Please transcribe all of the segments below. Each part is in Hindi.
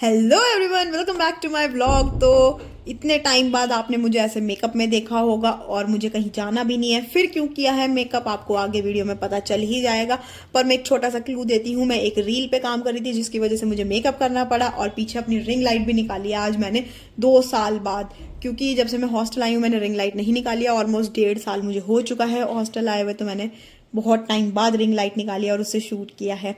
Hello everyone, welcome back to my vlog. तो इतने टाइम बाद आपने मुझे ऐसे मेकअप में देखा होगा और मुझे कहीं जाना भी नहीं है। फिर क्यों किया है मेकअप आपको आगे वीडियो में पता चल ही जाएगा, पर मैं एक छोटा सा क्लू देती हूँ। मैं एक रील पे काम कर रही थी जिसकी वजह से मुझे मेकअप करना पड़ा और पीछे अपनी रिंग लाइट भी निकाली है आज मैंने 2 साल बाद, क्योंकि जब से मैं हॉस्टल आई हूँ मैंने रिंग लाइट नहीं निकाली है। ऑलमोस्ट 1.5 साल मुझे हो चुका है हॉस्टल आए हुए, तो मैंने बहुत टाइम बाद रिंग लाइट निकाली है और उससे शूट किया है।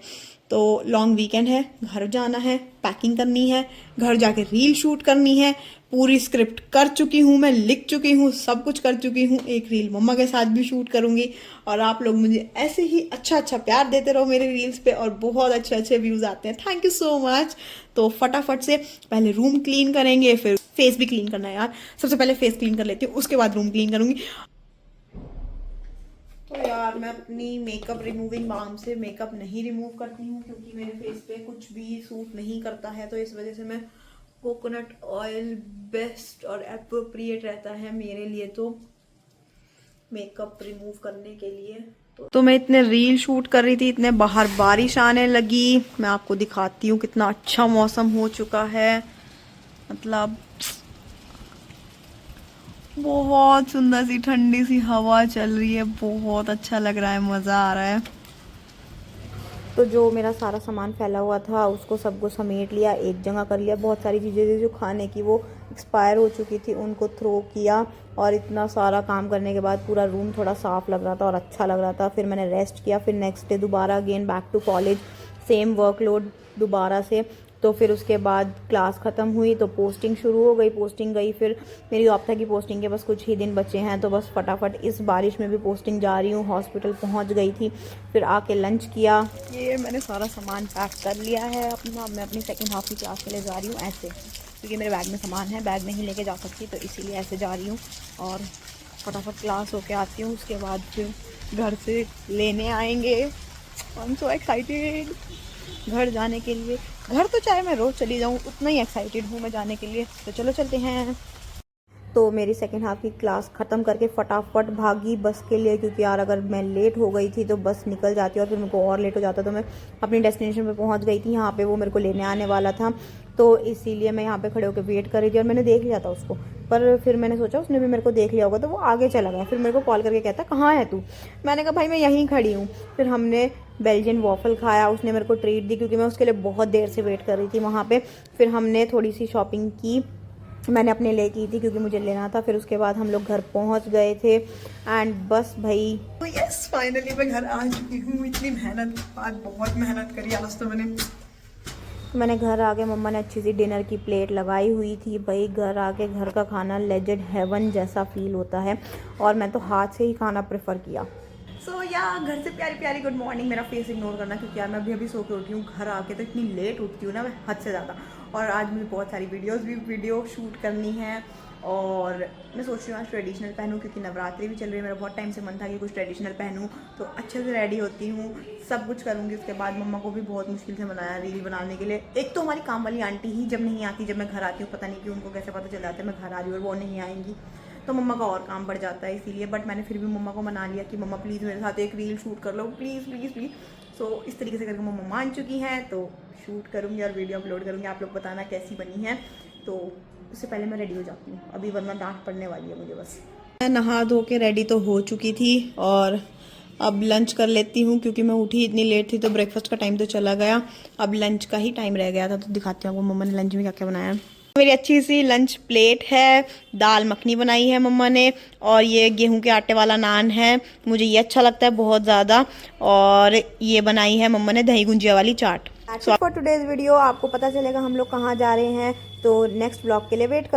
तो लॉन्ग वीकेंड है, घर जाना है, पैकिंग करनी है, घर जाके रील शूट करनी है। पूरी स्क्रिप्ट कर चुकी हूँ, मैं लिख चुकी हूँ, सब कुछ कर चुकी हूँ। एक रील मम्मा के साथ भी शूट करूंगी और आप लोग मुझे ऐसे ही अच्छा अच्छा प्यार देते रहो मेरे रील्स पे और बहुत अच्छे अच्छे व्यूज आते हैं। Thank you so much. तो फटाफट से पहले रूम क्लीन करेंगे, फिर फेस भी क्लीन करना है यार। सबसे पहले फेस क्लीन कर लेती हूँ, उसके बाद रूम क्लीन करूंगी। तो यार मैं अपनी मेकअप रिमूविंग बाम से मेकअप नहीं रिमूव करती हूँ क्योंकि मेरे फेस पे कुछ भी सूट नहीं करता है। तो इस वजह से मैं कोकोनट ऑयल बेस्ट और अप्रोप्रिएट रहता है मेरे लिए तो मेकअप रिमूव करने के लिए। तो मैं इतने रील शूट कर रही थी, इतने बाहर बारिश आने लगी। मैं आपको दिखाती हूँ कितना अच्छा मौसम हो चुका है, मतलब बहुत सुंदर सी ठंडी सी हवा चल रही है, बहुत अच्छा लग रहा है, मज़ा आ रहा है। तो जो मेरा सारा सामान फैला हुआ था उसको सबको समेट लिया, एक जगह कर लिया। बहुत सारी चीज़ें थी जो खाने की वो एक्सपायर हो चुकी थी, उनको थ्रो किया। और इतना सारा काम करने के बाद पूरा रूम थोड़ा साफ़ लग रहा था और अच्छा लग रहा था। फिर मैंने रेस्ट किया, फिर नेक्स्ट डे दोबारा again back to college, same workload दोबारा से। तो फिर उसके बाद क्लास ख़त्म हुई तो पोस्टिंग शुरू हो गई, पोस्टिंग गई। फिर मेरी ऑप्था की पोस्टिंग के बस कुछ ही दिन बचे हैं, तो बस फटाफट इस बारिश में भी पोस्टिंग जा रही हूँ। हॉस्पिटल पहुँच गई थी, फिर आके लंच किया। ये मैंने सारा सामान पैक कर लिया है अपना। मैं अपनी सेकंड हाफ की क्लास के लिए जा रही हूँ ऐसे, क्योंकि मेरे बैग में सामान है, बैग नहीं लेके जा सकती, तो इसीलिए ऐसे जा रही हूँ। और फटाफट क्लास होके आती हूँ, उसके बाद फिर घर से लेने आएंगे। आई एम सो एक्साइटेड घर जाने के लिए। घर तो चाहे मैं रोज़ चली जाऊँ, उतना ही एक्साइटेड हूँ मैं जाने के लिए। तो चलो चलते हैं। तो मेरी सेकेंड हाफ की क्लास ख़त्म करके फटाफट भागी बस के लिए, क्योंकि यार अगर मैं लेट हो गई थी तो बस निकल जाती और फिर मेरे को और लेट हो जाता। तो मैं अपनी डेस्टिनेशन पे पहुंच गई थी, यहाँ पे वो मेरे को लेने आने वाला था, तो इसीलिए मैं यहाँ पे खड़े होकर वेट कर रही थी। और मैंने देख लिया था उसको, पर फिर मैंने सोचा उसने भी मेरे को देख लिया होगा, तो वो आगे चला गया। फिर मेरे को कॉल करके कहता कहाँ है तू। मैंने कहा भाई मैं यहीं खड़ी हूँ। फिर हमने बेल्जियन वॉफल खाया, उसने मेरे को ट्रीट दी क्योंकि मैं उसके लिए बहुत देर से वेट कर रही थी वहाँ पे। फिर हमने थोड़ी सी शॉपिंग की, मैंने अपने लिए की थी क्योंकि मुझे लेना था। फिर उसके बाद हम लोग घर पहुंच गए थे एंड बस भाई। तो यस फाइनली मैं घर आ चुकी हूँ। इतनी मेहनत आज, बहुत मेहनत करी आज तो मैंने घर आके मम्मा ने अच्छी सी डिनर की प्लेट लगाई हुई थी। भाई घर आके घर का खाना लेजेंड हेवन जैसा फील होता है, और मैं तो हाथ से ही खाना प्रेफर किया। सो या घर से प्यारी प्यारी गुड मॉर्निंग। मेरा फेस इग्नोर करना क्योंकि यार मैं अभी सो के उठी हूँ। घर आके तो इतनी लेट उठती हूँ ना मैं, हद से ज़्यादा। और आज मुझे बहुत सारी वीडियो शूट करनी है और मैं सोच रही हूँ आज ट्रेडिशनल पहनूँ क्योंकि नवरात्रि भी चल रही है। मेरा बहुत टाइम से मन था कि कुछ ट्रेडिशनल पहनूँ, तो अच्छे से रेडी होती हूँ, सब कुछ करूँगी। उसके बाद मम्मा को भी बहुत मुश्किल से मनाया रील बनाने के लिए। एक तो हमारी काम वाली आंटी ही जब नहीं आती, जब मैं घर आती हूँ, पता नहीं कि उनको कैसे पता चल जाता है मैं घर आ रही हूँ और वो नहीं आएंगी, तो मम्मा का और काम बढ़ जाता है इसीलिए। बट मैंने फिर भी मम्मा को मना लिया कि मम्मा प्लीज़ मेरे साथ एक रील शूट कर लो, प्लीज़ प्लीज़ प्लीज़। सो इस तरीके से करके मम्मा मान चुकी हैं, तो शूट करूँगी और वीडियो अपलोड करूँगी। आप लोग बताना कैसी बनी है। तो उससे पहले मैं रेडी हो जाती हूँ अभी, वरना डांट पड़ने वाली है मुझे। बस मैं नहा धो के रेडी तो हो चुकी थी और अब लंच कर लेती हूँ क्योंकि मैं उठी इतनी लेट थी, तो ब्रेकफास्ट का टाइम तो चला गया। अब लंच का ही टाइम रह गया था, तो दिखाती हूँ आपको मम्मा ने लंच में क्या क्या बनाया। मेरी अच्छी सी लंच प्लेट है, दाल मखनी बनाई है मम्मा ने, और ये गेहूं के आटे वाला नान है, मुझे ये अच्छा लगता है बहुत ज़्यादा। और ये बनाई है मम्मा ने दही गुंजिया वाली चाट। सो फॉर टुडेज वीडियो आपको पता चलेगा हम लोग कहाँ जा रहे हैं, तो नेक्स्ट ब्लॉग के लिए वेट कर।